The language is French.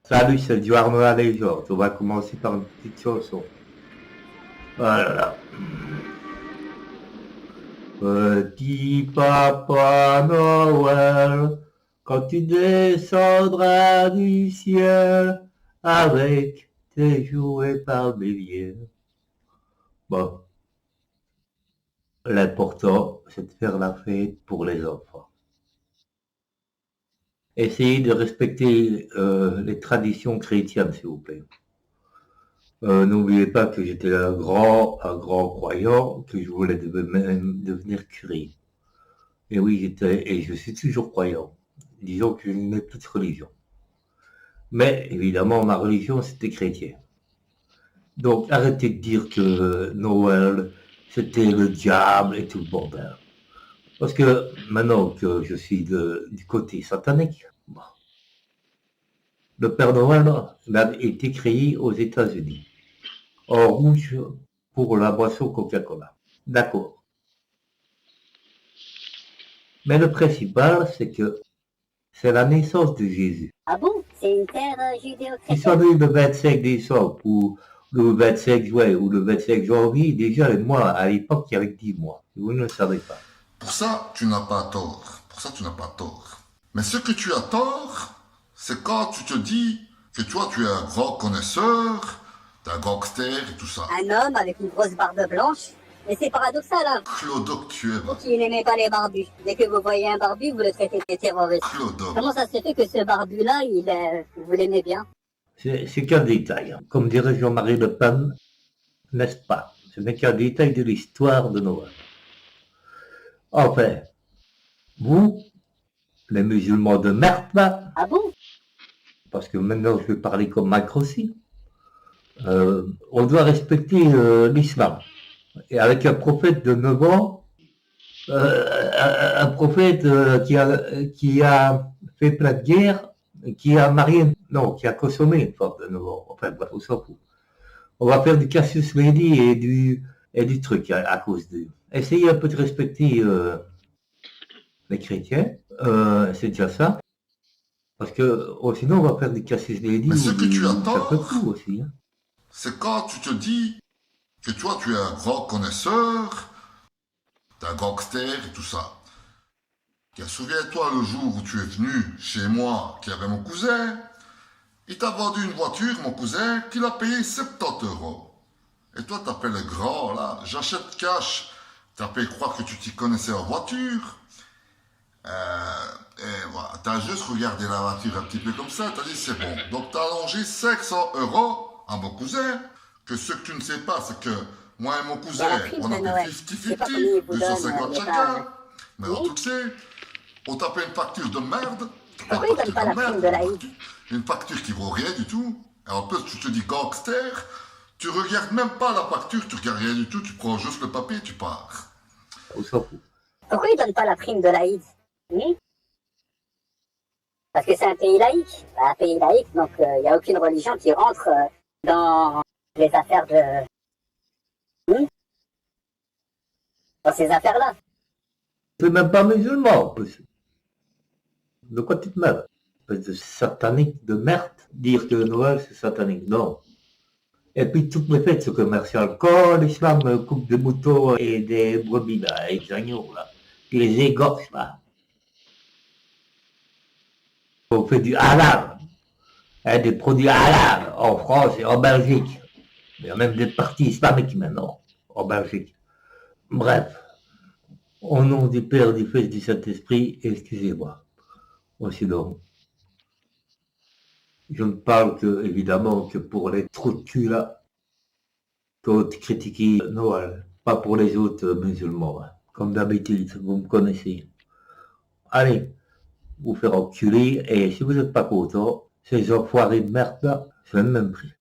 Salut, c'est Joarno les gens. On va commencer par une petite chanson. Voilà. Petit papa Noël, quand tu descendras du ciel avec tes jouets par milliers. Bon, l'important, c'est de faire la fête pour les enfants. Essayez de respecter les traditions chrétiennes, s'il vous plaît. N'oubliez pas que j'étais un grand croyant, que je voulais même devenir curé. Et oui, et je suis toujours croyant. Disons que je n'ai plus de religion. Mais évidemment, ma religion, c'était chrétien. Donc arrêtez de dire que Noël, c'était le diable et tout le bordel. Parce que maintenant que je suis du côté satanique, bon, le Père Noël a été créé aux États-Unis. En rouge pour la boisson Coca-Cola. D'accord. Mais le principal, c'est que c'est la naissance de Jésus. Ah bon? C'est une terre judéo-chrétienne? Qu'ils soient nés le 25 décembre ou le 25 juin ou le 25 janvier, déjà, moi, à l'époque, il y avait 10 mois. Vous ne le savez pas. Pour ça, tu n'as pas tort. Pour ça, tu n'as pas tort. Mais ce que tu as tort, c'est quand tu te dis que toi, tu es un grand connaisseur, d'un gangster et tout ça. Un homme avec une grosse barbe blanche? Mais c'est paradoxal, hein? Clodoc, tu es... Vous qui n'aimez pas les barbus. Dès que vous voyez un barbu, vous le traitez de terroriste. Clodoc. Comment ça se fait que ce barbu-là, vous l'aimez bien? C'est qu'un détail. Hein. Comme dirait Jean-Marie Le Pen, n'est-ce pas? Ce n'est qu'un détail de l'histoire de Noël. Enfin, vous, les musulmans de merde, là, Ah bon? parce que maintenant je vais parler comme Mike Rossi, on doit respecter l'islam. Et avec un prophète de 9 ans, un prophète qui a fait plein de guerres, qui a marié, non, qui a consommé une femme de 9 ans. Enfin, bref, on s'en fout. On va faire du Cassius Belli et du truc à cause de... Essayez un peu de respecter les chrétiens, c'est déjà ça. Parce que sinon, on va faire du Cassius Belli. Mais ce que tu as ça peut tort, tout aussi. Hein. c'est quand tu te dis que toi, tu es un grand connaisseur, d'un gangster et tout ça. Souviens-toi le jour où tu es venu chez moi, qui avait mon cousin, il t'a vendu une voiture, mon cousin, qu'il a payé 70 €. Et toi, t'appelles le grand, là, j'achète cash. T'as payé croire que tu t'y connaissais en voiture. Et voilà, t'as juste regardé la voiture un petit peu comme ça, t'as dit c'est bon. Donc t'as allongé 500 € à mon cousin. Que ce que tu ne sais pas, c'est que moi et mon cousin, on a fait 50-50, 250 chacun. Mais alors, tu le sais, on t'a payé une facture de merde. Pourquoi ils donnent pas la prime de l'Aïd? Une facture qui vaut rien du tout. Et en plus, tu te dis gangster, tu regardes même pas la facture, tu regardes rien du tout, tu prends juste le papier et tu pars. On s'en fout. Pourquoi ils donnent pas la prime de l'Aïd? Parce que c'est un pays laïque. Un pays laïque, donc il n'y a aucune religion qui rentre dans les affaires de... dans ces affaires-là. C'est même pas musulman, en plus. De quoi tu te mêles? Espèce de satanique de merde. Dire que Noël, c'est satanique, non. Et puis, toutes les fêtes sont commerciales. Quand l'islam coupe des moutons et des brebis, là, et des agneaux, là, qui les égorge, là. On fait du halal. Hein, des produits halal en France et en Belgique. Il y a même des partis islamiques maintenant, en Belgique. Bref. Au nom du Père, du Fils, du Saint-Esprit, excusez-moi. Sinon, je ne parle que, évidemment, que pour les trous de cul là, qui critiquent Noël, pas pour les autres musulmans. Hein. Comme d'habitude, vous me connaissez. Allez, vous faire enculer, et si vous n'êtes pas content, ces enfoirés de merde là, c'est le même prix.